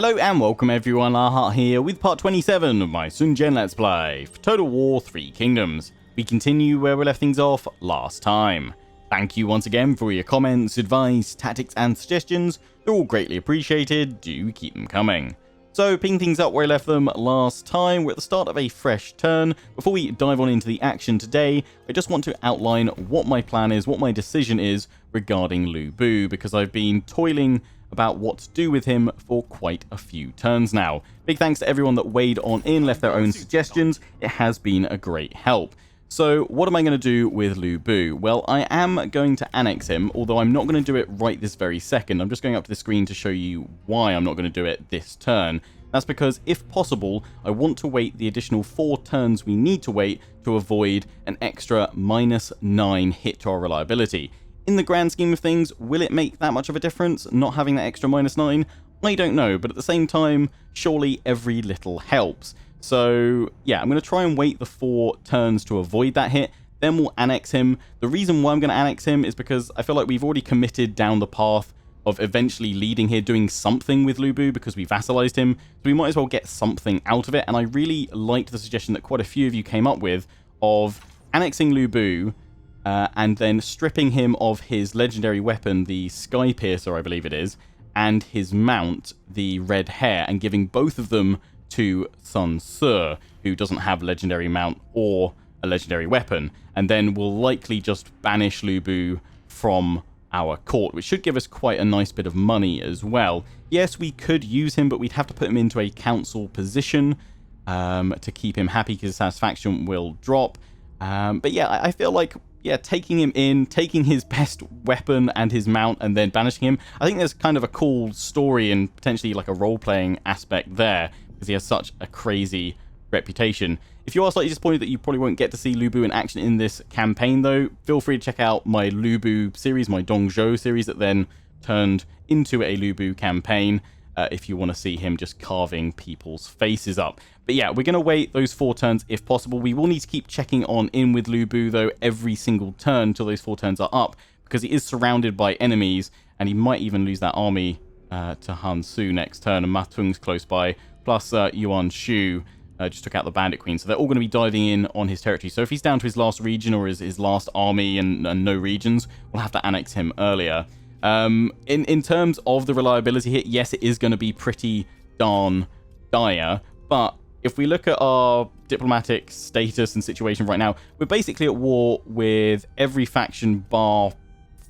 Hello and welcome everyone, Arhat here with part 27 of my Sun Jian Let's Play for Total War 3 Kingdoms. We continue where we left things off last time. Thank you once again for your comments, advice, tactics and suggestions. They're all greatly appreciated, do keep them coming. So picking things up where I left them last time, we're at the start of a fresh turn. Before we dive on into the action today, I just want to outline what my plan is, what my decision is regarding Lu Bu, because I've been toiling about what to do with him for quite a few turns now. Big thanks to everyone that weighed on in, left their own suggestions. It has been a great help. So what am I going to do with Lu Bu? Well, I am going to annex him, although I'm not going to do it right this very second. I'm just going up to the screen to show you why I'm not going to do it this turn. That's because, if possible, I want to wait the additional 4 turns we need to wait to avoid an extra -9 hit to our reliability. In the grand scheme of things, will it make that much of a difference, not having that extra -9? I don't know, but at the same time, surely every little helps. So, yeah, I'm going to try and wait the 4 turns to avoid that hit, then we'll annex him. The reason why I'm going to annex him is because I feel like we've already committed down the path of eventually leading here, doing something with Lu Bu because we vassalized him, so we might as well get something out of it, and I really liked the suggestion that quite a few of you came up with of annexing Lu Bu, and then stripping him of his legendary weapon, the Sky Piercer, I believe it is, and his mount, the Red Hair, and giving both of them to Sun Ce, who doesn't have a legendary mount or a legendary weapon, and then we'll likely just banish Lu Bu from our court, which should give us quite a nice bit of money as well. Yes, we could use him, but we'd have to put him into a council position to keep him happy, because his satisfaction will drop. But yeah, I feel like, yeah, taking him in, taking his best weapon and his mount, and then banishing him, I think there's kind of a cool story and potentially like a role-playing aspect there, because he has such a crazy reputation. If you are slightly disappointed that you probably won't get to see Lu Bu in action in this campaign, though, feel free to check out my Lu Bu series, my Dongzhou series, that then turned into a Lu Bu campaign, if you want to see him just carving people's faces up. But yeah, we're going to wait those 4 turns if possible. We will need to keep checking on in with Lu Bu, though, every single turn till those 4 turns are up, because he is surrounded by enemies, and he might even lose that army to Han Su next turn, and Ma Tung's close by, plus Yuan Shu just took out the Bandit Queen, so they're all going to be diving in on his territory. So if he's down to his last region or his last army and no regions, we'll have to annex him earlier. In terms of the reliability hit, yes, it is going to be pretty darn dire, but if we look at our diplomatic status and situation right now, we're basically at war with every faction bar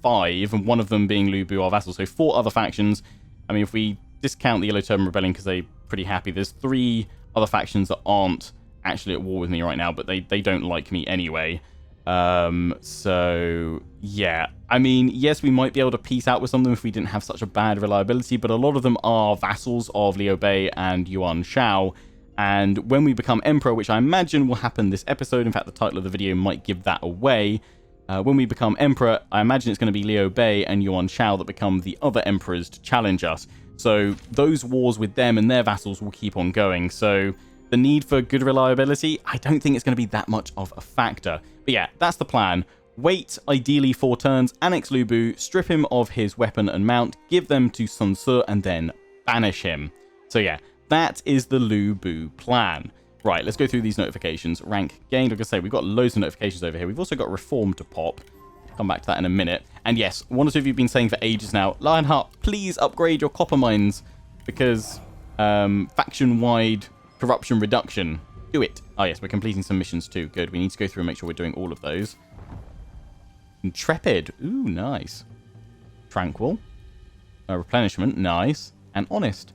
5, and one of them being Lu Bu, our vassal, so 4 other factions. I mean, if we discount the Yellow Turban Rebellion because they're pretty happy, there's 3 other factions that aren't actually at war with me right now, but they don't like me anyway. So yeah, I mean, yes, we might be able to peace out with some of them if we didn't have such a bad reliability, but a lot of them are vassals of Liu Bei and Yuan Shao, and when we become emperor, which I imagine will happen this episode, in fact the title of the video might give that away, when we become emperor, I imagine it's going to be Liu Bei and Yuan Shao that become the other emperors to challenge us. So those wars with them and their vassals will keep on going. So the need for good reliability, I don't think it's going to be that much of a factor. But yeah, that's the plan. Wait, ideally 4 turns, annex Lu Bu, strip him of his weapon and mount, give them to Sun Ce, and then banish him. So yeah, that is the Lu Bu plan. Right, let's go through these notifications. Rank gained, like I say, we've got loads of notifications over here. We've also got reform to pop. Come back to that in a minute. And yes, one or two of you have been saying for ages now, Lionheart, please upgrade your copper mines, because faction-wide corruption reduction. Do it. Oh yes, we're completing some missions too. Good. We need to go through and make sure we're doing all of those. Intrepid. Ooh, nice. Tranquil. Replenishment. Nice. And honest.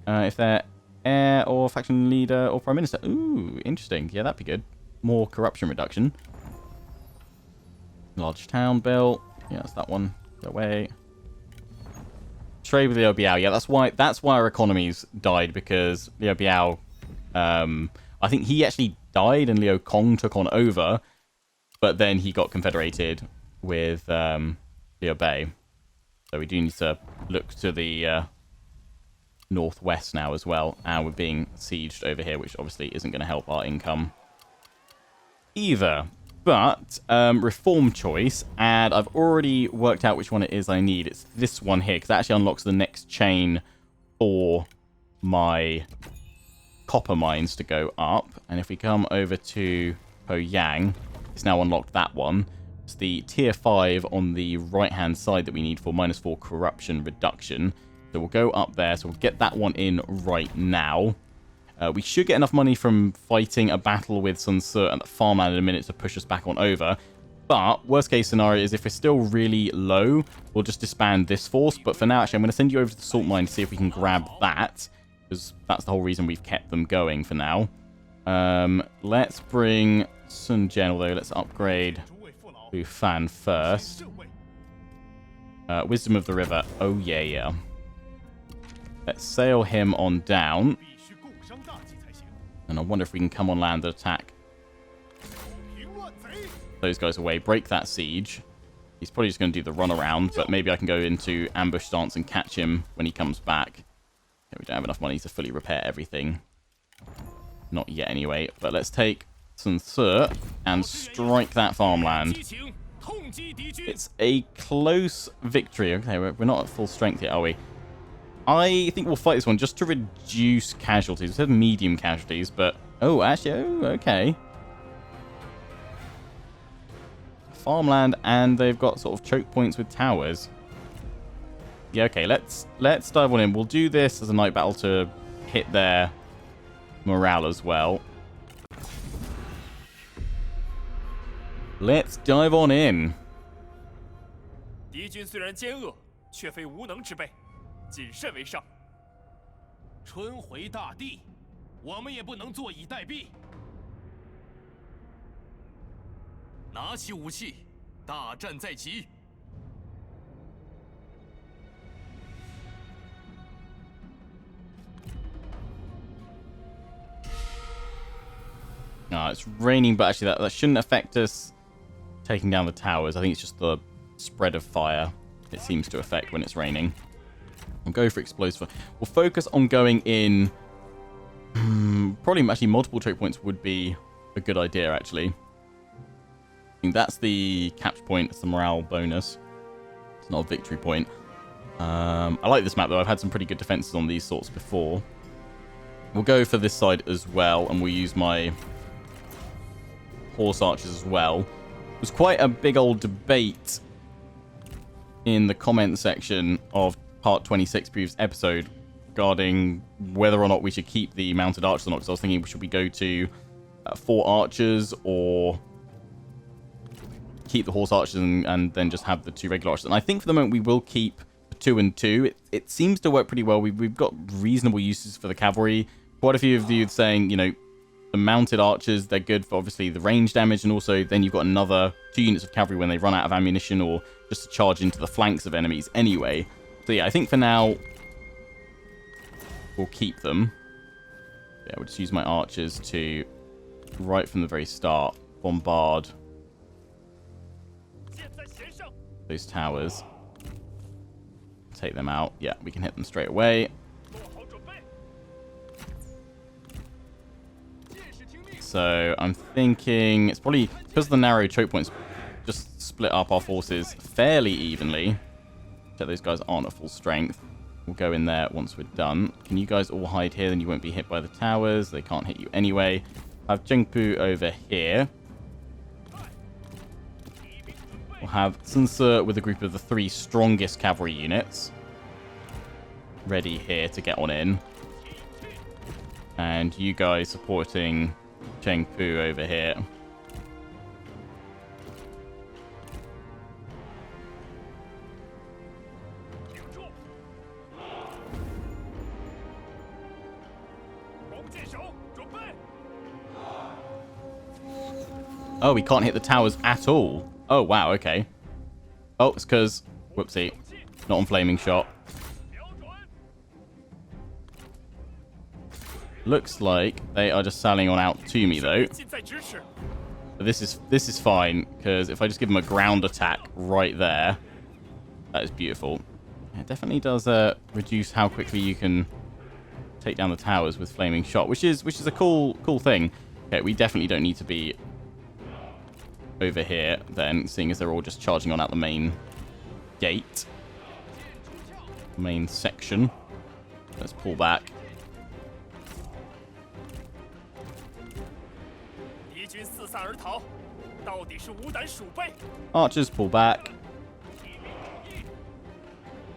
If they're heir or faction leader or prime minister. Ooh, interesting. Yeah, that'd be good. More corruption reduction. Large town built. Yeah, that's that one. Go away. Trade with Liu Biao. Yeah, that's why our economies died, because Liu Biao, I think he actually died and Liu Kong took on over, but then he got confederated with Liu Bei. So we do need to look to the northwest now as well, and we're being sieged over here, which obviously isn't going to help our income either. But reform choice, and I've already worked out which one it is I need. It's this one here, because that actually unlocks the next chain for my copper mines to go up. And if we come over to Poyang, it's now unlocked that one. It's the tier 5 on the right-hand side that we need for -4 corruption reduction. So we'll go up there. So we'll get that one in right now. We should get enough money from fighting a battle with Sun Tzu and the farmland in a minute to push us back on over. But worst case scenario is if we're still really low, we'll just disband this force. But for now, actually, I'm going to send you over to the salt mine to see if we can grab that, because that's the whole reason we've kept them going for now. Let's bring Sun Jian, although let's upgrade Wu Fan first. Wisdom of the River. Oh, yeah. Let's sail him on down. And I wonder if we can come on land and attack those guys away. Break that siege. He's probably just going to do the run around, but maybe I can go into ambush stance and catch him when he comes back. Okay, we don't have enough money to fully repair everything. Not yet anyway. But let's take Sun Tzu and strike that farmland. It's a close victory. Okay, we're not at full strength yet, are we? I think we'll fight this one just to reduce casualties. It said medium casualties, but... Oh, actually, okay. Farmland, and they've got sort of choke points with towers. Yeah, okay, let's dive on in. We'll do this as a night battle to hit their morale as well. Let's dive on in. 敌军虽然奸恶，却非无能之辈。 谨慎为上。春回大地，我们也不能坐以待毙。拿起武器，大战在即。It's raining, but actually that shouldn't affect us taking down the towers. I think it's just the spread of fire it seems to affect when it's raining. We'll go for explosive. We'll focus on going in. Probably actually multiple choke points would be a good idea, actually. I think that's the capture point. It's the morale bonus. It's not a victory point. I like this map, though. I've had some pretty good defenses on these sorts before. We'll go for this side as well, and we'll use my horse archers as well. It was quite a big old debate in the comment section of part 26 previous episode regarding whether or not we should keep the mounted archers or not, because I was thinking, should we go to 4 archers or keep the horse archers and then just have the 2 regular archers. And I think for the moment we will keep 2 and 2. It seems to work pretty well. We've got reasonable uses for the cavalry. Quite a few of you saying, you know, the mounted archers, they're good for obviously the range damage, and also then you've got another 2 units of cavalry when they run out of ammunition or just to charge into the flanks of enemies anyway. So yeah, I think for now we'll keep them. Yeah, we'll just use my archers to, right from the very start, bombard those towers. Take them out. Yeah, we can hit them straight away. So I'm thinking it's probably because of the narrow choke points, just split up our forces fairly evenly. So those guys aren't at full strength. We'll go in there once we're done. Can you guys all hide here? Then you won't be hit by the towers. They can't hit you anyway. I have Zhengpu over here. We'll have Sun Tzu with a group of the 3 strongest cavalry units ready here to get on in. And you guys supporting Zhengpu over here. Oh, we can't hit the towers at all. Oh, wow, okay. Oh, it's because... Whoopsie. Not on flaming shot. Looks like they are just sallying on out to me, though. But this is fine, because if I just give them a ground attack right there, that is beautiful. It definitely does reduce how quickly you can take down the towers with flaming shot, which is a cool thing. Okay, we definitely don't need to be over here then, seeing as they're all just charging on out the main gate, main section. Let's pull back. 四散而逃，到底是无胆鼠辈。 Archers pull back.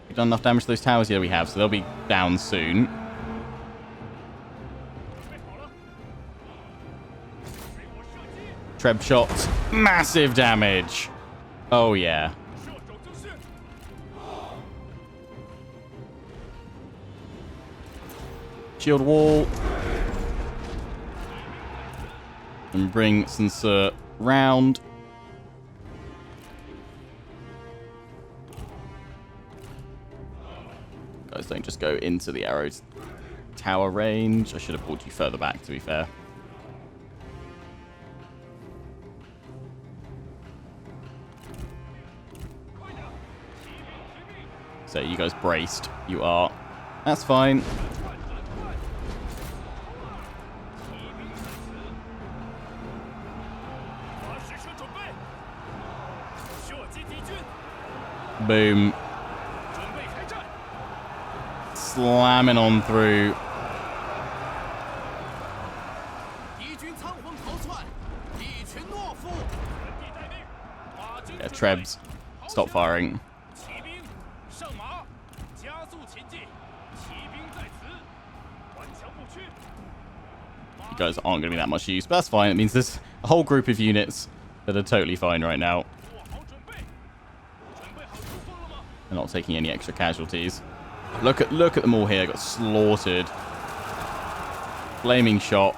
We've done enough damage to those towers. Yeah, we have, so they'll be down soon. Treb shots. Massive damage. Oh, yeah. Shield wall. And bring Sensor round. Guys, don't just go into the arrows tower range. I should have pulled you further back, to be fair. So you guys braced. You are. That's fine. Boom. Slamming on through. Yeah, Trebs. Stop firing. You guys aren't going to be that much use, but that's fine. It means there's a whole group of units that are totally fine right now. They're not taking any extra casualties. Look at them all here. Got slaughtered. Flaming shot,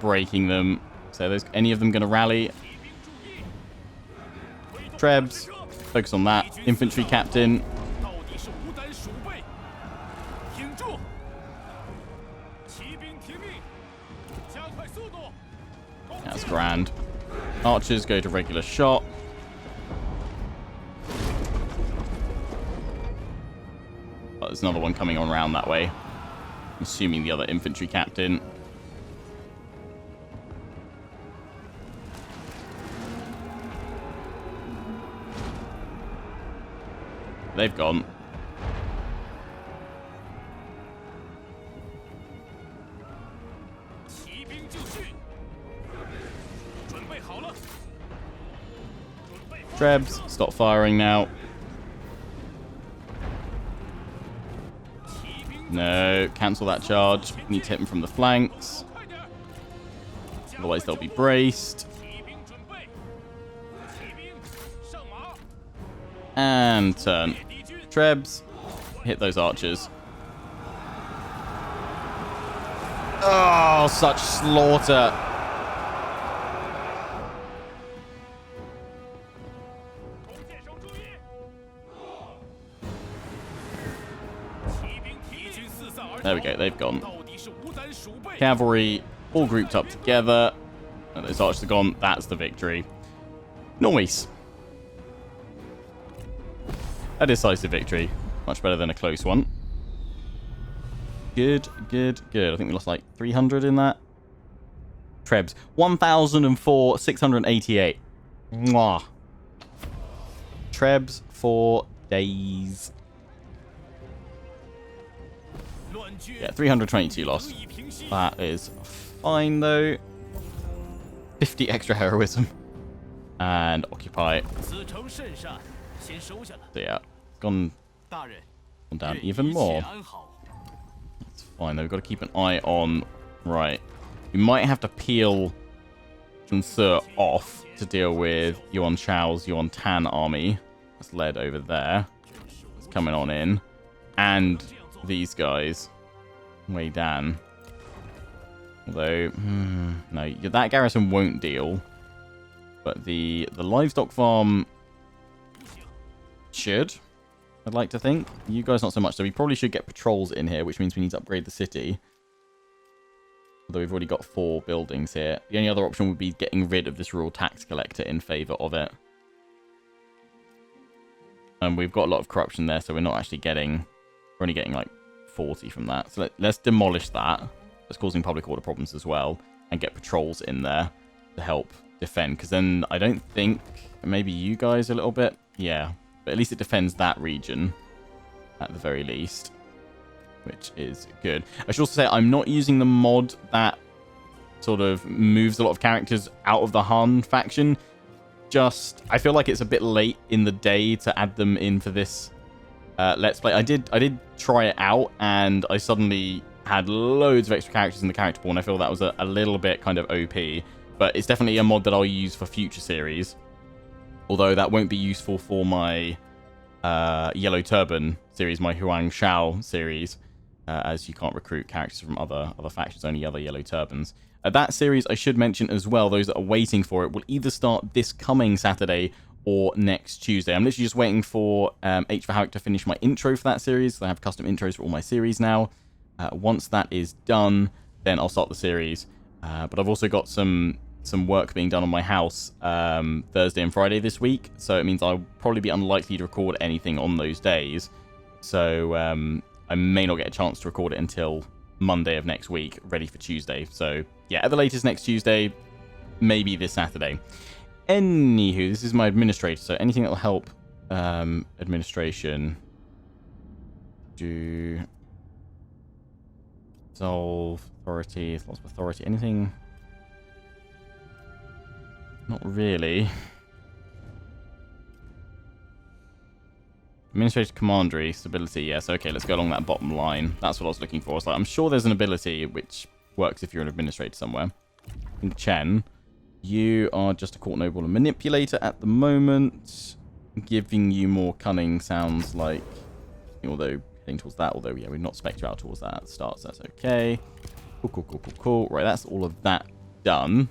breaking them. So there's any of them going to rally? Trebs, focus on that. Infantry captain. That's grand. Archers go to regular shot. Oh, there's another one coming on around that way. I'm assuming the other infantry captain. They've gone. Trebs, stop firing now. No, cancel that charge. Need to hit them from the flanks. Otherwise they'll be braced. And turn. Trebs, hit those archers. Oh, such slaughter. There we go, they've gone. Cavalry all grouped up together. And those archers are gone. That's the victory. Nice. A decisive victory. Much better than a close one. Good, good, good. I think we lost like 300 in that. Trebs. 1,004, 688. Mwah. Trebs for days. Yeah, 322 lost. That is fine, though. 50 extra heroism. And occupy. So yeah, gone down even more. That's fine, though. We've got to keep an eye on... Right. We might have to peel Sir off to deal with Yuan Chao's Yuan Tan army. That's led over there. It's coming on in. And these guys. Wei Dan. Although, no, that garrison won't deal. But the livestock farm should, I'd like to think. You guys not so much. So we probably should get patrols in here, which means we need to upgrade the city. Although we've already got 4 buildings here. The only other option would be getting rid of this rural tax collector in favor of it. And we've got a lot of corruption there, so we're not actually getting... We're only getting like 40 from that. So let's demolish that. That's causing public order problems as well. And get patrols in there to help defend. Because then I don't think... Maybe you guys a little bit. Yeah. But at least it defends that region. At the very least. Which is good. I should also say I'm not using the mod that sort of moves a lot of characters out of the Han faction. I feel like it's a bit late in the day to add them in for this Let's Play. I did try it out, and I suddenly had loads of extra characters in the character pool, and I feel that was a little bit kind of OP. But it's definitely a mod that I'll use for future series. Although that won't be useful for my Yellow Turban series, my Huang Shao series, as you can't recruit characters from other factions, only other Yellow Turbans. That series, I should mention as well, those that are waiting for it, will either start this coming Saturday or next Tuesday. I'm literally just waiting for H for Howick to finish my intro for that series. I have custom intros for all my series now. Once that is done, then I'll start the series. But I've also got some work being done on my house Thursday and Friday this week, so it means I'll probably be unlikely to record anything on those days. So I may not get a chance to record it until Monday of next week, ready for Tuesday. So yeah, at the latest next Tuesday, maybe this Saturday. Anywho, this is my administrator, so anything that will help administration. Do dissolve authority, lots of authority, anything? Not really. Administrator Commandery, stability, yes. Okay, let's go along that bottom line. That's what I was looking for. So I'm sure there's an ability which works if you're an administrator somewhere. In Chen, you are just a court noble and manipulator at the moment. Giving you more cunning sounds like, although heading towards that, although yeah, we've not spec'd you out towards that at the start, so that's okay. Cool. Right, that's all of that done.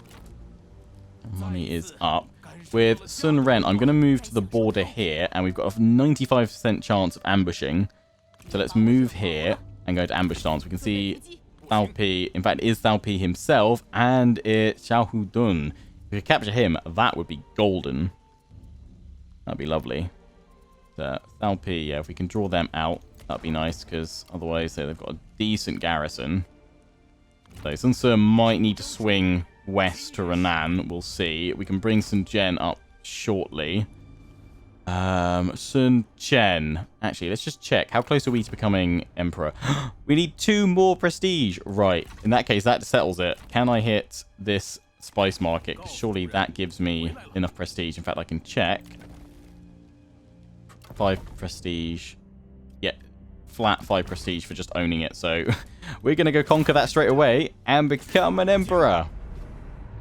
Money is up. With Sun Ren, I'm going to move to the border here, and we've got a 95% chance of ambushing. So let's move here and go to ambush stance. We can see Thao Pi. In fact, it is Thao Pi himself, and it's Xiao Hu Dun. If we could capture him, that would be golden. That'd be lovely. So, Thao Pi, yeah, if we can draw them out, that'd be nice, because otherwise they've got a decent garrison. So Sun Ce might need to swing west to Renan. We'll see. We can bring Sun Jian up shortly. Sun Chen. Actually, let's just check. How close are we to becoming emperor? We need 2 more prestige. Right. In that case, that settles it. Can I hit this spice market? 'Cause surely that gives me enough prestige. In fact, I can check. 5 prestige. Yeah. Flat 5 prestige for just owning it. So we're going to go conquer that straight away and become an emperor.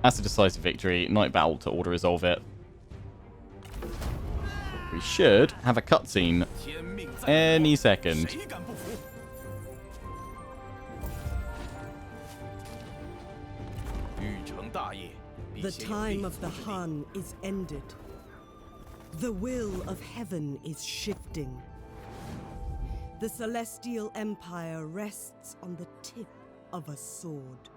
That's a decisive victory. Night battle to auto-resolve it. We should have a cutscene any second. The time of the Han is ended. The will of heaven is shifting. The Celestial Empire rests on the tip of a sword.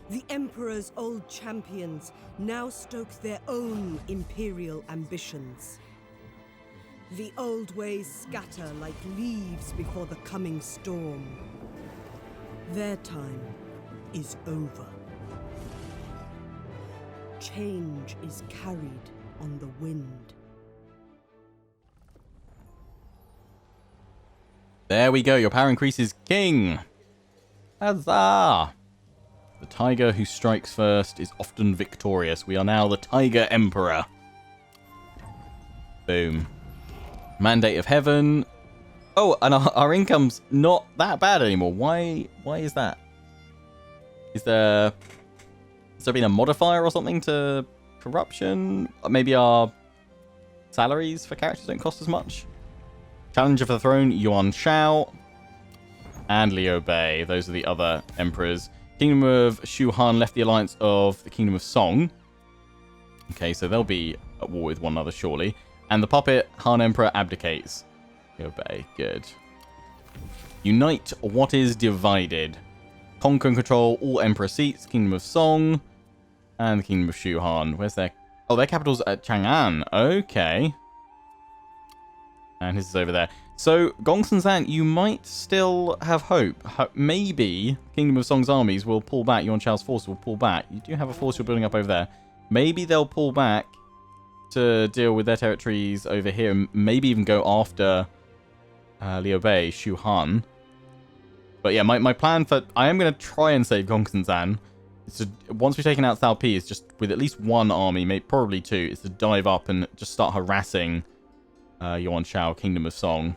The Emperor's old champions now stoke their own imperial ambitions. The old ways scatter like leaves before the coming storm. Their time is over. Change is carried on the wind. There we go. Your power increases, King. Huzzah! The tiger who strikes first is often victorious. We are now the Tiger Emperor. Boom. Mandate of Heaven. Oh, and our income's not that bad anymore. Why is that? Has there been a modifier or something to corruption? Maybe our salaries for characters don't cost as much? Challenger for the throne, Yuan Shao. And Liu Bei. Those are the other emperors. Kingdom of Shu Han left the alliance of the Kingdom of Song. Okay, so they'll be at war with one another, surely. And the puppet Han Emperor abdicates. Liu Bei, good. Unite what is divided. Conquer and control all Emperor seats. Kingdom of Song. And the Kingdom of Shu Han. Where's their... Oh, their capital's at Chang'an. Okay. And his is over there. So, Gongsun Zan, you might still have hope. Maybe Kingdom of Song's armies will pull back. Yuan Shao's forces will pull back. You do have a force you're building up over there. Maybe they'll pull back to deal with their territories over here. And maybe even go after Liu Bei, Shu Han. But yeah, my plan for... I am going to try and save Gongsun Zan. Once we've taken out Cao Pi, it's just with at least one army, maybe probably two, is to dive up and just start harassing Yuan Shao, Kingdom of Song.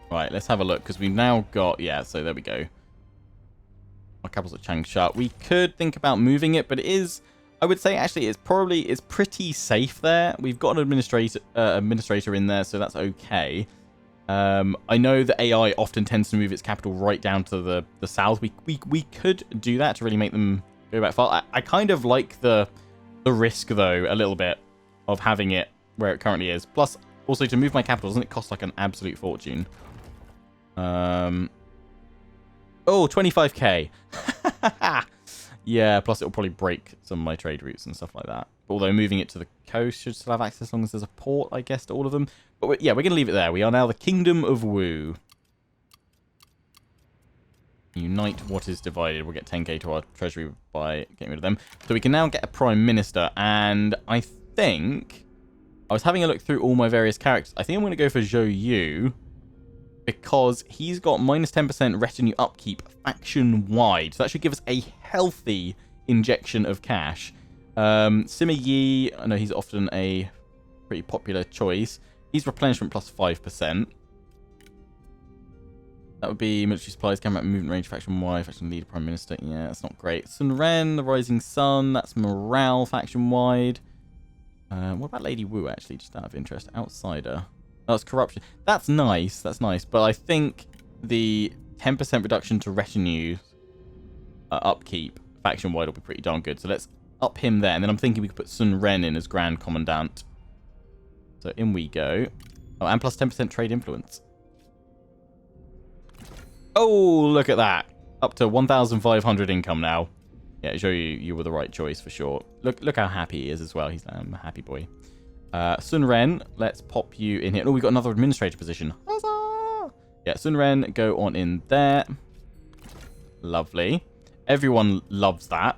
Right, let's have a look, because we've now got... Yeah, so there we go. Our capital's at Changsha. We could think about moving it, but it is... I would say, actually, it's pretty safe there. We've got an administrator in there, so that's okay. I know that AI often tends to move its capital right down to the south. We could do that to really make them go back far. I kind of like the risk, though, a little bit, of having it where it currently is. Plus, also, to move my capital, doesn't it cost like an absolute fortune? Oh, 25k. Yeah, plus it'll probably break some of my trade routes and stuff like that. Although moving it to the coast should still have access as long as there's a port, I guess, to all of them. But yeah, we're going to leave it there. We are now the Kingdom of Wu. Unite what is divided. We'll get 10k to our treasury by getting rid of them. So we can now get a Prime Minister. And I think... I was having a look through all my various characters. I think I'm going to go for Zhou Yu. Because he's got minus 10% retinue upkeep faction-wide. So that should give us a healthy injection of cash. Sima Yi, I know he's often a pretty popular choice. He's replenishment plus 5%. That would be military supplies, camera movement range, faction-wide, faction leader, prime minister. Yeah, that's not great. Sun Ren, the rising sun, that's morale faction-wide. What about Lady Wu, actually, just out of interest? Outsider. Oh, it's corruption. That's nice. That's nice. But I think the 10% reduction to retinue upkeep faction-wide will be pretty darn good. So let's up him there. And then I'm thinking we could put Sun Ren in as Grand Commandant. So in we go. Oh, and plus 10% trade influence. Oh, look at that. Up to 1,500 income now. Yeah, show you were the right choice for sure. Look how happy he is as well. He's a happy boy. Sun Ren, let's pop you in here. Oh, we've got another administrator position. Huzzah! Yeah, Sun Ren, go on in there. Lovely. Everyone loves that.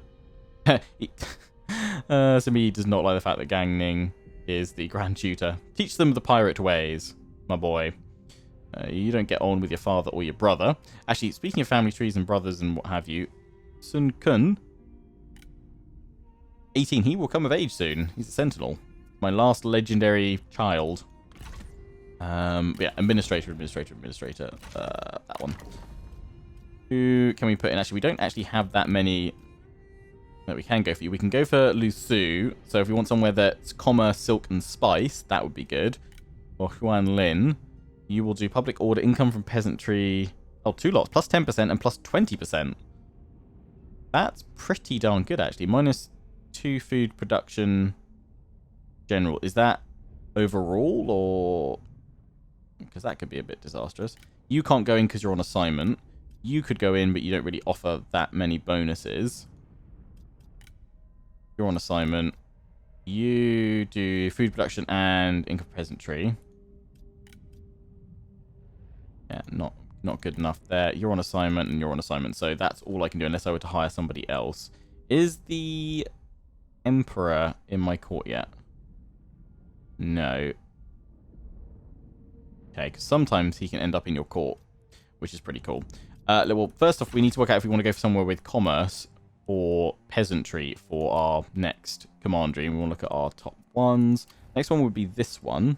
Simi does not like the fact that Gang Ning is the Grand Tutor. Teach them the pirate ways, my boy. You don't get on with your father or your brother. Actually, speaking of family trees and brothers and what have you, Sun Kun, 18, he will come of age soon. He's a sentinel. My last legendary child. Yeah, administrator. That one. Who can we put in? Actually, we don't actually have that many. No, we can go for you. We can go for Lu Su. So if we want somewhere that's commerce, silk, and spice, that would be good. Or Huan Lin. You will do public order, income from peasantry. Oh, 2 lots. Plus 10% and plus 20%. That's pretty darn good, actually. Minus 2 food production. General. Is that overall or... Because that could be a bit disastrous. You can't go in because you're on assignment. You could go in, but you don't really offer that many bonuses. You're on assignment. You do food production and income peasantry. Yeah, not good enough there. You're on assignment and you're on assignment. So that's all I can do unless I were to hire somebody else. Is the Emperor in my court yet? No. Okay, because sometimes he can end up in your court, which is pretty cool. Well, first off, we need to work out if we want to go for somewhere with commerce or peasantry for our next commandery. And we want to look at our top ones. Next one would be this one,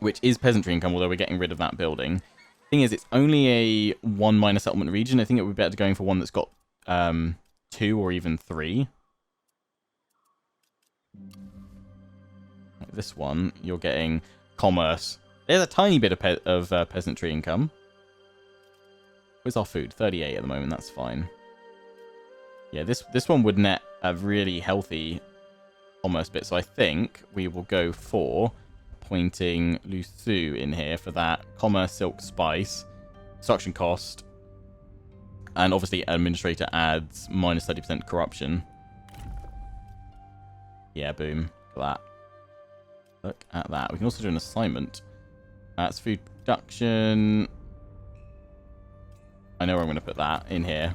which is peasantry income, although we're getting rid of that building. Thing is, it's only a 1 minor settlement region. I think it would be better going for one that's got 2 or even 3. Like this one, you're getting commerce. There's a tiny bit of peasantry income. Where's our food? 38 at the moment. That's fine. Yeah, this one would net a really healthy commerce bit. So I think we will go for appointing Lu Su in here for that commerce, silk, spice, construction cost, and obviously administrator adds minus 30% corruption. Yeah, boom. Look at that. Look at that. We can also do an assignment. That's food production. I know where I'm going to put that in here.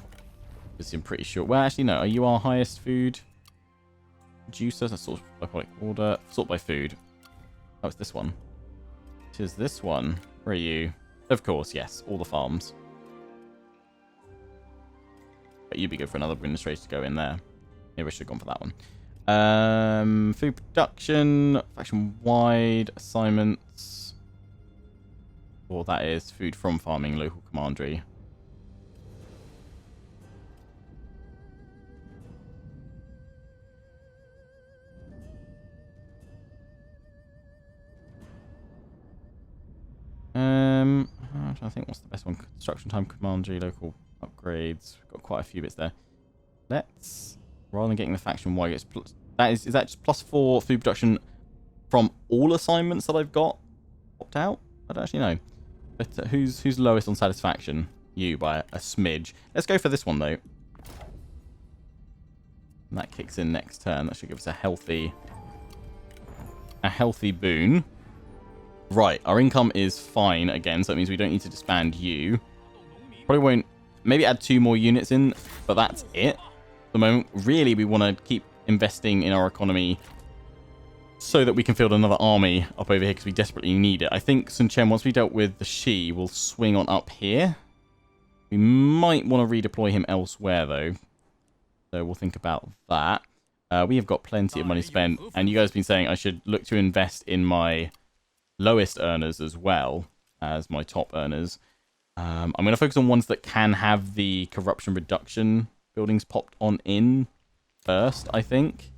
Because I'm pretty sure. Well, actually, no. Are you our highest food producer? That's sort by product order. Sort by food. Oh, it's this one. It is this one. Where are you? Of course, yes. All the farms. But you'd be good for another administrator to go in there. Maybe I should have gone for that one. Food production, faction-wide assignments. Or that is food from farming, local commandery. I'm trying to think what's the best one. Construction time, commandery, local upgrades. We've got quite a few bits there. Let's, rather than getting the faction wide, is that just +4 food production from all assignments that I've got opt out? I don't actually know. But who's lowest on satisfaction? You by a smidge. Let's go for this one though. And that kicks in next turn. That should give us a healthy boon. Right, our income is fine again, so that means we don't need to disband you. Probably won't, maybe add 2 more units in, but that's it. At the moment, really, we want to keep investing in our economy so that we can field another army up over here because we desperately need it. I think Sun Chen, once we dealt with the Shi, will swing on up here. We might want to redeploy him elsewhere, though. So we'll think about that. We have got plenty of money spent, and you guys have been saying I should look to invest in my lowest earners as well as my top earners. I'm going to focus on ones that can have the corruption reduction buildings popped on in first, I think.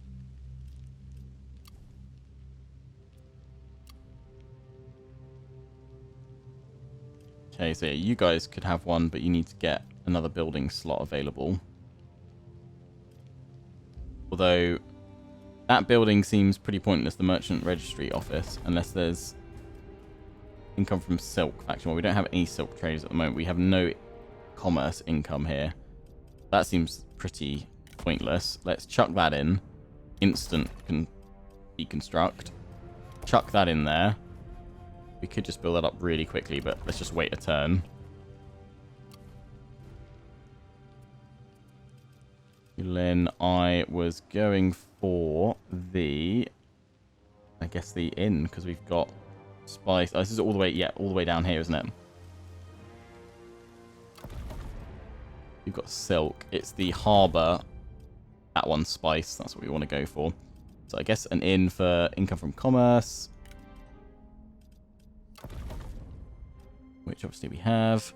Okay, so yeah, you guys could have one, but you need to get another building slot available. Although that building seems pretty pointless, the merchant registry office, unless there's income from silk faction. Well, we don't have any silk traders at the moment. We have no commerce income here. That seems pretty pointless. Let's chuck that in. Instant deconstruct. Chuck that in there. We could just build that up really quickly, but let's just wait a turn. Then I was going for the, I guess the inn, because we've got spice. Oh, this is all the way, yeah, all the way down here, isn't it? You've got silk. It's the harbour. That one's spice. That's what we want to go for. So I guess an inn for income from commerce, which obviously we have.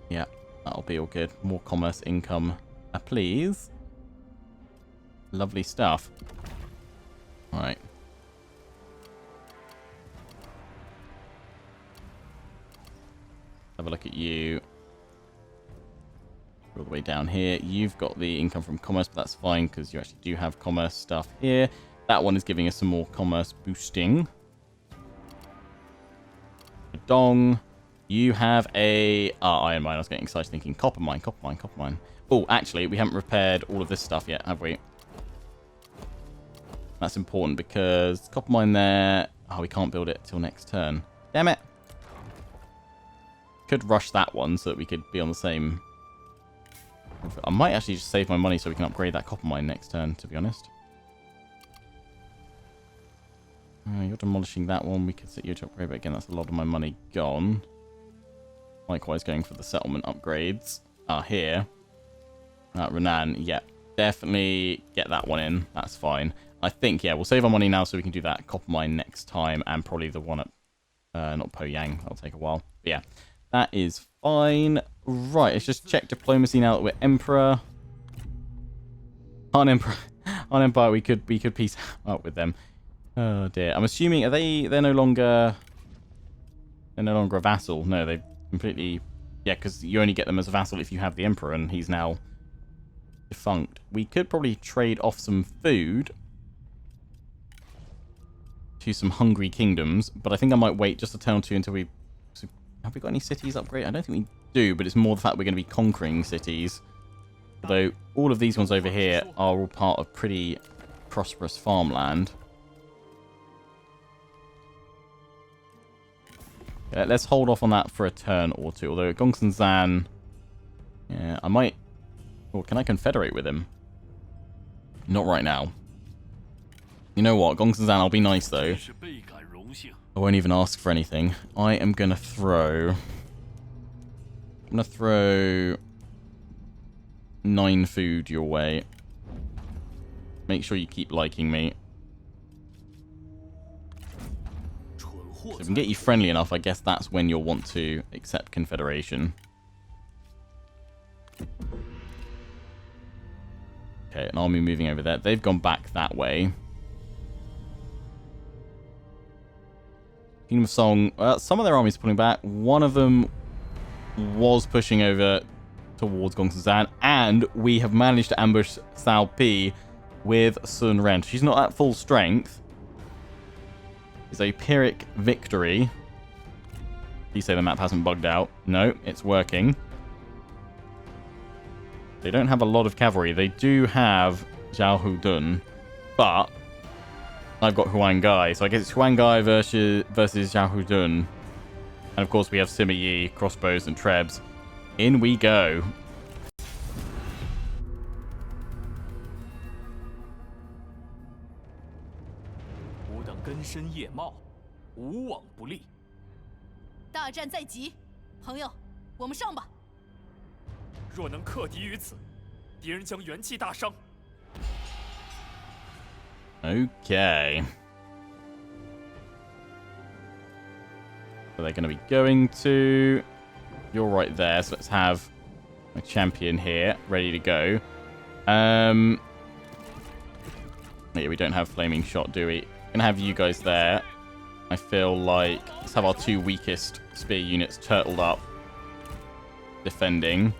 Yeah, that'll be all good. More commerce income, please. Lovely stuff. All right. Have a look at you. All the way down here. You've got the income from commerce, but that's fine because you actually do have commerce stuff here. That one is giving us some more commerce boosting. Dong. You have a iron mine. I was getting excited thinking copper mine, copper mine, copper mine. Oh, actually, we haven't repaired all of this stuff yet, have we? That's important because copper mine there. Oh, we can't build it till next turn. Damn it. Could rush that one so that we could be on the same. I might actually just save my money so we can upgrade that copper mine next turn, to be honest. You're demolishing that one. We could set you to upgrade, but again, that's a lot of my money gone. Likewise, going for the settlement upgrades. Here. Renan, yeah. Definitely get that one in. That's fine. I think, yeah, we'll save our money now so we can do that copper mine next time. And probably the one at, not Poyang. That'll take a while. But yeah, that is fine. Right, let's just check diplomacy now that we're Emperor. Han Emperor. Han Empire, we could peace out with them. Oh dear. I'm assuming they're no longer a vassal. No, they completely, yeah, because you only get them as a vassal if you have the Emperor, and he's now defunct. We could probably trade off some food to some hungry kingdoms, but I think I might wait just a turn or two until we. So have we got any cities upgrade? I don't think we do, but it's more the fact we're going to be conquering cities. Although all of these ones over here are all part of pretty prosperous farmland. Yeah, let's hold off on that for a turn or two. Although Gongsun Zan, yeah, I might. Or can I confederate with him? Not right now. You know what? Gongsun-zan, I'll be nice, though. 是倍感荣幸。 I won't even ask for anything. I am going to throw... I'm going to throw 9 food your way. Make sure you keep liking me. 蠢货 So if we can get you friendly enough, I guess that's when you'll want to accept Confederation. Okay, an army moving over there. They've gone back that way. Kingdom of Song. Some of their armies are pulling back. One of them was pushing over towards Gongsun-zan. And we have managed to ambush Cao Pi with Sun Ren. She's not at full strength. It's a Pyrrhic victory. Please say the map hasn't bugged out. No, it's working. They don't have a lot of cavalry. They do have Zhao Hudun, but I've got Huang Gai, so I guess it's Huang Gai versus Zhao Hudun. And of course we have Sima Yi, crossbows and trebs. In we go. 吾等根深叶茂，无往不利。大战在即，朋友，我们上吧。 若能克敌于此，敌人将元气大伤。 Okay. So they're going to be going to... You're right there, so let's have a champion here, ready to go. Yeah, we don't have Flaming Shot, do we? Going to have you guys there. I feel like... Let's have our 2 weakest spear units turtled up. Defending.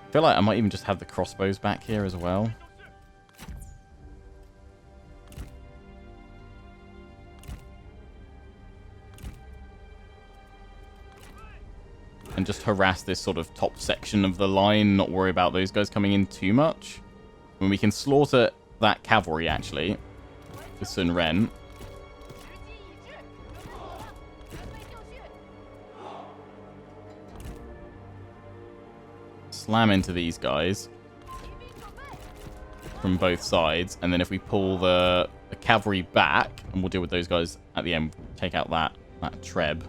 I feel like I might even just have the crossbows back here as well. And just harass this sort of top section of the line, not worry about those guys coming in too much. When we can slaughter that cavalry, actually, for Sun Ren. Slam into these guys from both sides, and then if we pull the cavalry back, and we'll deal with those guys at the end, take out that treb.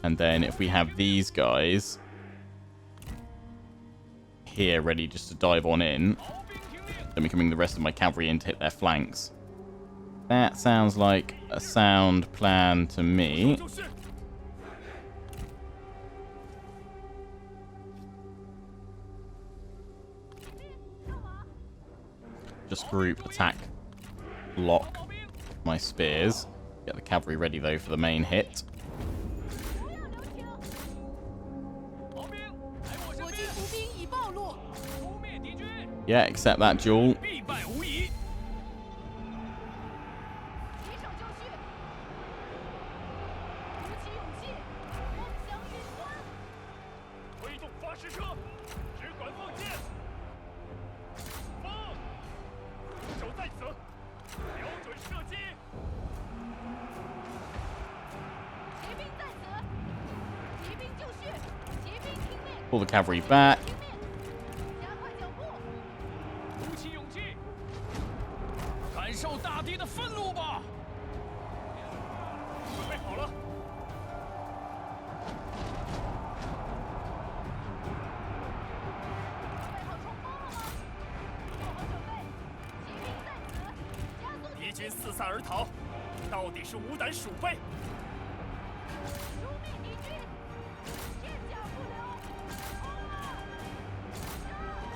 And then if we have these guys here ready just to dive on in, then we can bring the rest of my cavalry in to hit their flanks. That sounds like a sound plan to me. Just group, attack, block my spears. Get the cavalry ready though for the main hit. Yeah, accept that duel. Pull the cavalry back.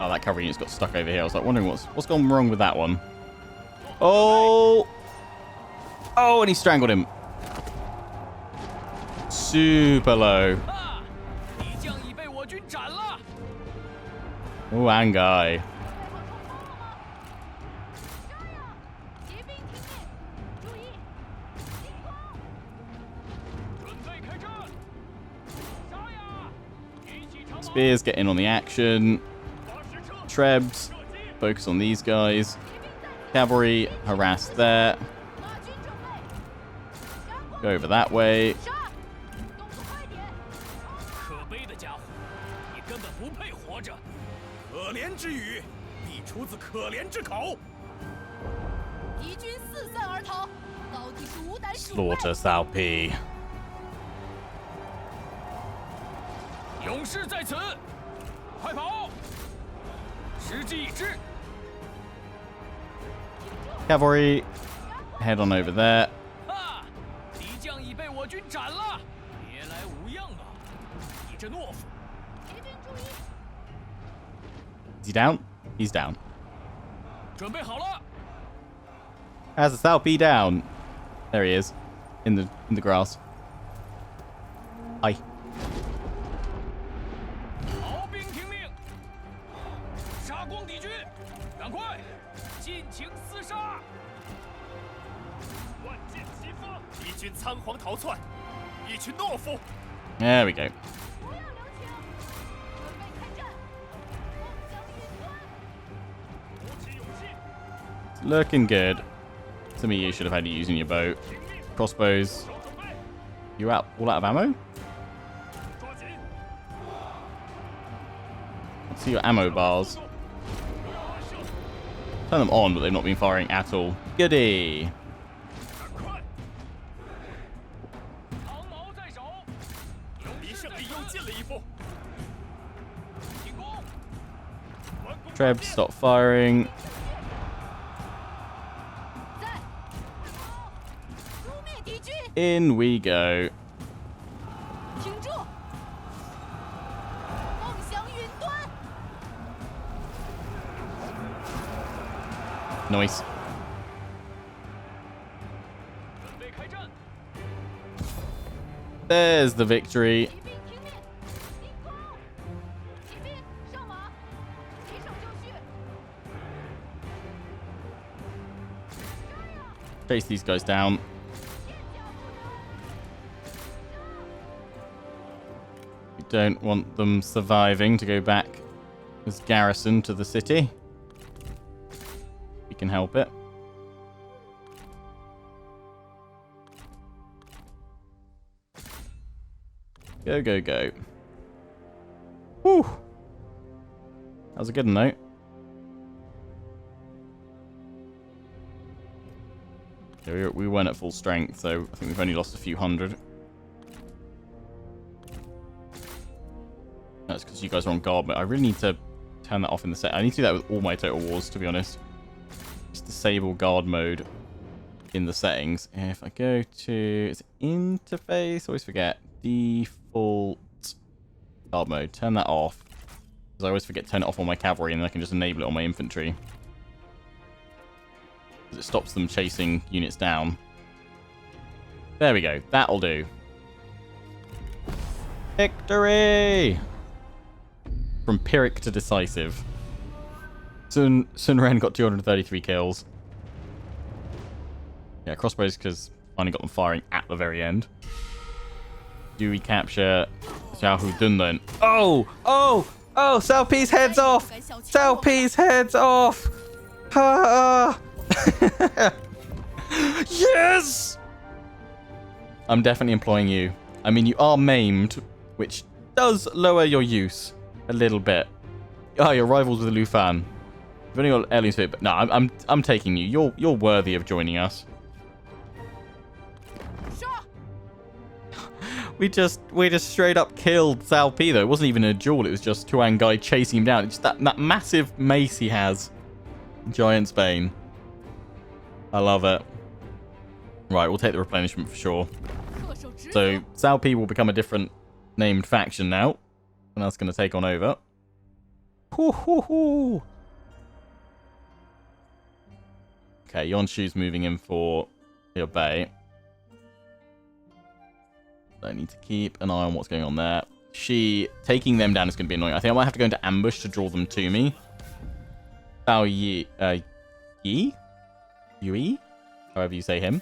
Oh, that cavalry unit's got stuck over here. I was like wondering what's gone wrong with that one. Oh! Oh, and he strangled him. Super low. Oh, and guy. Spears get in on the action. Trebs, focus on these guys. Cavalry, harass there. Go over that way. 不配活着。可怜之语，必出自可怜之口。敌军四散而逃，到底是无胆鼠辈。 Slaughter Cao Pi. 勇士在此，快跑！时机已至。 Cavalry, head on over there. 哈！敌将已被我军斩了，别来无恙啊！你这懦夫！ 敌军注意， Is he down? He's down. 准备好了。 Has the Cao Pi down? There he is, in the grass. Hi. 逃兵听命，杀光敌军，赶快，尽情厮杀！ 万箭齐发，敌军仓皇逃窜，一群懦夫！ There we go. 不要留情，准备开战，梦想云端。鼓起勇气， It's looking good. Some of you should have had to use in your boat. Crossbows. 手准备， You all out of ammo? 抓紧！ Let's see your ammo bars. 不要乱射， Turn them on, but they've not been firing at all. Goody. 赶快！ 长矛在手，离胜利又近了一步。 进攻！ 完攻 Treb, stop firing. 在，快跑！诛灭敌军， In we go. 挺住！梦想云端， Nice. 准备开战！ There's the victory. 骑兵听命，进攻！骑兵上马，骑手就绪。 Chase these guys down. 天下不能。 We don't want them surviving to go back as garrison to the city. We can help it. Go, go, go. Whew. That was a good note. Yeah, we weren't at full strength, so I think we've only lost a few hundred. That's because you guys are on guard, but I really need to turn that off in the set. I need to do that with all my Total Wars, to be honest. Just disable guard mode in the settings. If I go to is it interface, always forget default guard mode. Turn that off because I always forget to turn it off on my cavalry, and then I can just enable it on my infantry. Because it stops them chasing units down. There we go. That'll do. Victory! From Pyrrhic to decisive. Sun Ren got 233 kills. Yeah, crossbows because finally got them firing at the very end. Do we capture Xiao Hu Dun then? Oh! Oh! Oh! Cao Pi's head's off! Cao Pi's head's off! Ah! Yes! I'm definitely employing you. I mean, you are maimed, which does lower your use a little bit. Oh, your rivals with Lufan. You've only got heirlooms here, but no, I'm taking you. You're worthy of joining us. We just straight up killed Cao Pi though. It wasn't even a duel. It was just Tuan Guy chasing him down. It's just that massive mace he has. Giant's Bane. I love it. Right, we'll take the replenishment for sure. So Cao Pi will become a different named faction now, and that's going to take on over. Hoo, hoo, hoo. Okay, Yonshu's moving in for your bay. I need to keep an eye on what's going on there. She taking them down is going to be annoying. I think I might have to go into ambush to draw them to me. Bao Yi? Yui? However you say him.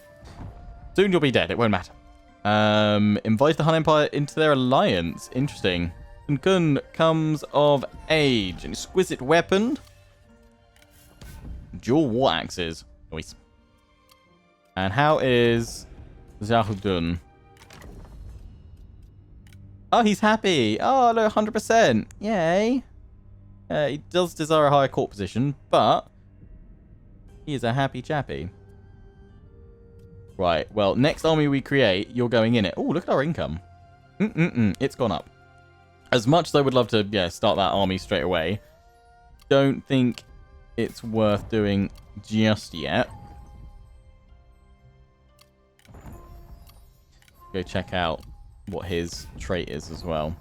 Soon you'll be dead. It won't matter. Invite the Han Empire into their alliance. Interesting. Sun Kun comes of age. An exquisite weapon. Dual war axes. Nice. And how is Xiahou Dun? Oh, he's happy. Oh, no, 100%. Yay. He does desire a higher court position, but he is a happy chappy. Right, well, next army we create, you're going in it. Oh, look at our income. It's gone up. As much as I would love to, yeah, start that army straight away, don't think it's worth doing just yet. Go check out what his trait is as well.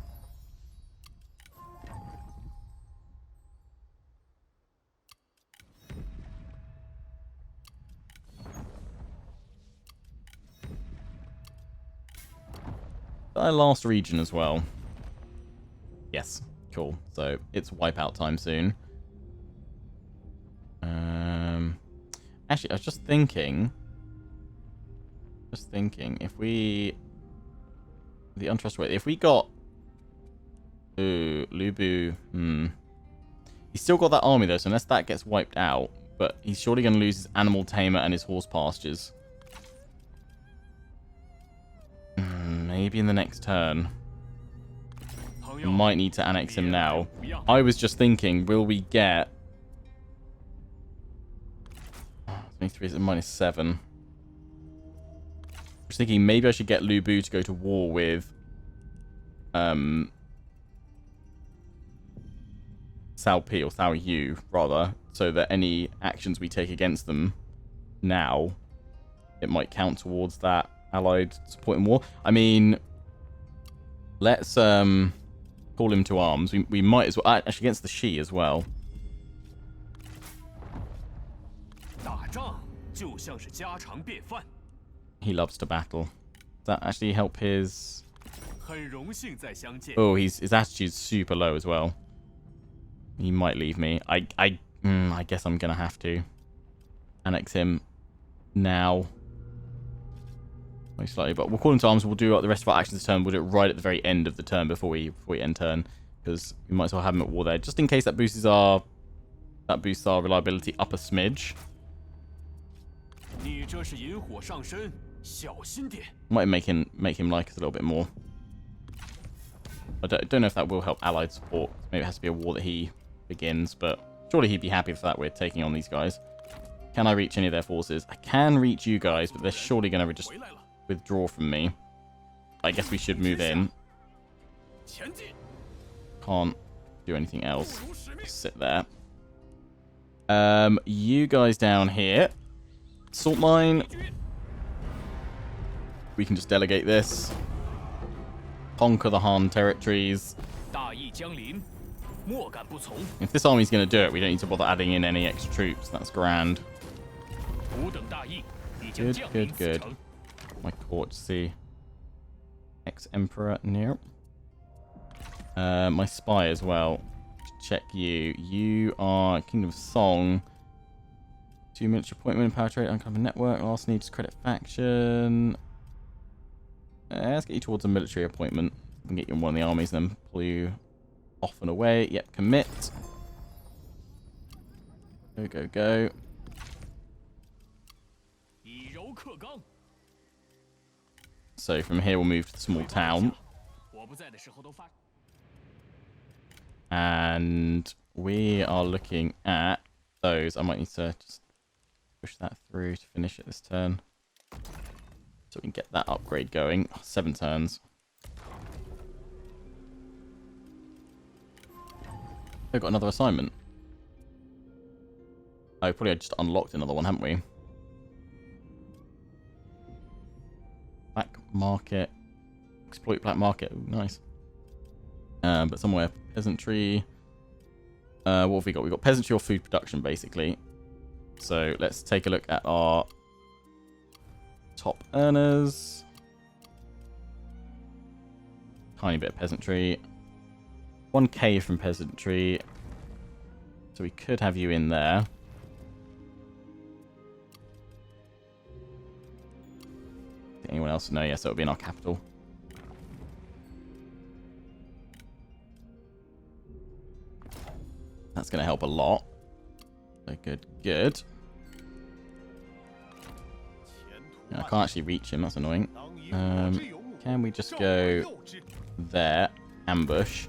Our last region as well. Yes, cool. So it's wipeout time soon. Actually, I was just thinking if we the untrustworthy, if we got Lubu, he's still got that army though, so unless that gets wiped out, but he's surely going to lose his animal tamer and his horse pastures. Maybe in the next turn. Might need to annex him now. I was just thinking, will we get 23 is at -7. I was thinking maybe I should get Lubu to go to war with Cao Pi or Cao Yu rather, so that any actions we take against them now, it might count towards that allied support in war. I mean, let's call him to arms. We might as well actually against the Shi as well. He loves to battle. Does that actually help his... Oh, his attitude's super low as well. He might leave me. I guess I'm gonna have to annex him now. Most likely, but we'll call him to arms. We'll do the rest of our actions this turn. We'll do it right at the very end of the turn before we end turn, because we might as well have him at war there, just in case that boosts our reliability up a smidge. Might make him like us a little bit more. I don't know if that will help allied support. Maybe it has to be a war that he begins, but surely he'd be happy for that. We're taking on these guys. Can I reach any of their forces? I can reach you guys, but they're surely going to just withdraw from me. I guess we should move in. Can't do anything else. Just sit there. You guys down here. Salt mine. We can just delegate this. Conquer the Han territories. If this army's going to do it, we don't need to bother adding in any extra troops. That's grand. Good. My court, see. Ex-Emperor, near. My spy as well. Check you. You are Kingdom of Song. 2 military appointment, power trade, uncover network. Last needs credit faction. Let's get you towards a military appointment. We can get you in one of the armies, then pull you off and away. Yep, commit. Go. So from here we'll move to the small town. And we are looking at those. I might need to just push that through to finish it this turn, so we can get that upgrade going. 7 turns. We've got another assignment. Oh, probably I just unlocked another one, haven't we? Black market. Exploit black market. Ooh, nice. But somewhere peasantry. What have we got? We've got peasantry or food production, basically. So let's take a look at our top earners. Tiny bit of peasantry. 1k from peasantry. So we could have you in there. Anyone else? No, yes, that would be in our capital. That's going to help a lot. So good. Yeah, I can't actually reach him. That's annoying. Can we just go there. Ambush.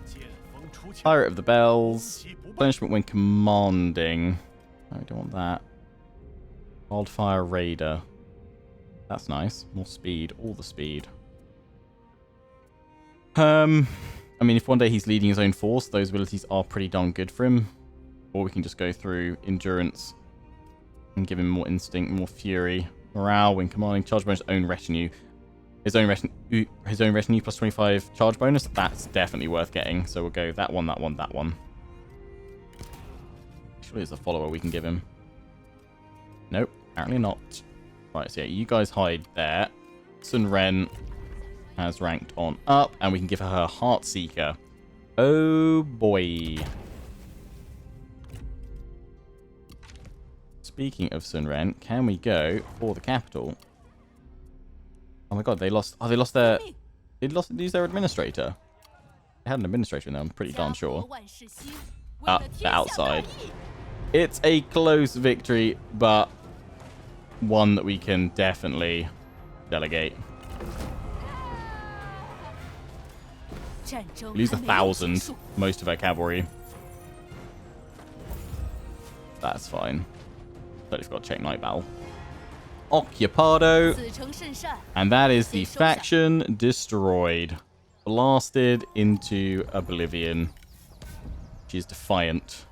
Pirate of the Bells. Punishment when commanding. No, we don't want that. Wildfire Raider. That's nice. More speed. All the speed. I mean, if one day he's leading his own force, those abilities are pretty darn good for him. Or we can just go through Endurance and give him more Instinct, more Fury. Morale when commanding. Charge bonus, own retinue. His own retinue plus 25 charge bonus. That's definitely worth getting. So we'll go that one, that one, that one. Surely there's a follower we can give him. Nope, apparently not. Right, so yeah, you guys hide there. Sun Ren has ranked on up, and we can give her Heartseeker. Oh boy. Speaking of Sun Ren, can we go for the capital? Oh my god, they lost. Oh, they lost their. They lose their administrator. They had an administrator in there, I'm pretty darn sure. They're outside. It's a close victory, but one that we can definitely delegate. We lose 1,000, most of our cavalry. That's fine. Totally forgot to check Night Battle. Occupado. And that is the faction destroyed. Blasted into oblivion. She's defiant.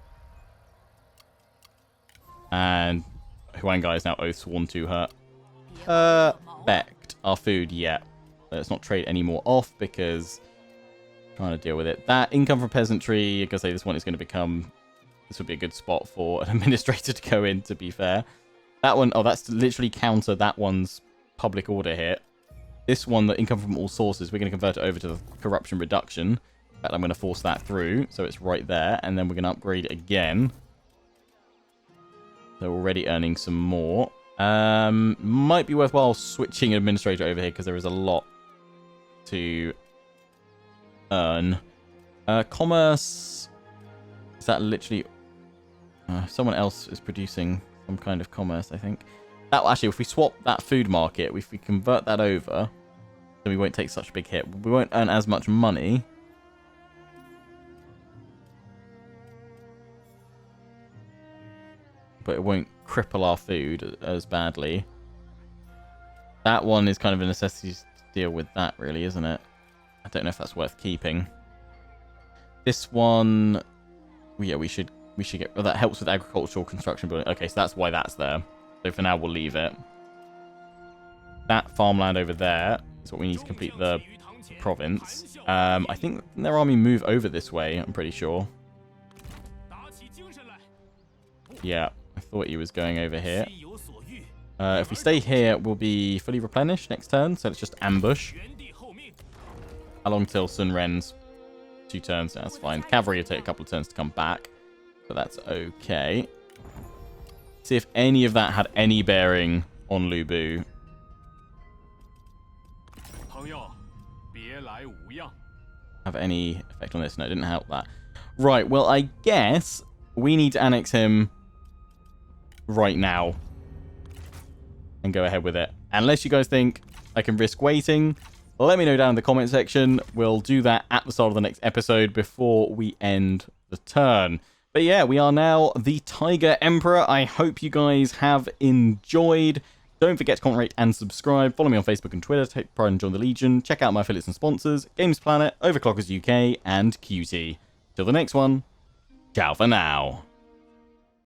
And Huangai is now oath sworn to her. Perfect. Our food, yeah. Let's not trade any more off because I'm trying to deal with it. That income from peasantry, I can say this one is going to become... This would be a good spot for an administrator to go in, to be fair. That one, oh, that's to literally counter that one's public order hit. This one, the income from all sources, we're going to convert it over to the corruption reduction. In fact, I'm going to force that through, so it's right there. And then we're going to upgrade it again. They're already earning some more. Might be worthwhile switching administrator over here, because there is a lot to earn. Commerce... Is that literally... someone else is producing some kind of commerce, I think. That actually, if we swap that food market, if we convert that over, then we won't take such a big hit. We won't earn as much money. But it won't cripple our food as badly. That one is kind of a necessity to deal with that, really, isn't it? I don't know if that's worth keeping. This one... Yeah, we should get... Well, that helps with agricultural construction building. Okay, so that's why that's there. So for now, we'll leave it. That farmland over there is what we need to complete the province. I think their army move over this way, I'm pretty sure. Yeah, I thought he was going over here. If we stay here, we'll be fully replenished next turn. So let's just ambush. How long till Sun Ren's 2 turns? That's fine. Cavalry will take a couple of turns to come back. But that's okay. See if any of that had any bearing on Lu Bu. Have any effect on this? No, it didn't help that. Right, well, I guess we need to annex him right now. And go ahead with it. Unless you guys think I can risk waiting, let me know down in the comment section. We'll do that at the start of the next episode before we end the turn. But yeah, we are now the Tiger Emperor. I hope you guys have enjoyed. Don't forget to comment, rate, and subscribe. Follow me on Facebook and Twitter. Take pride and join the Legion. Check out my affiliates and sponsors, Games Planet, Overclockers UK, and QT. Till the next one, ciao for now.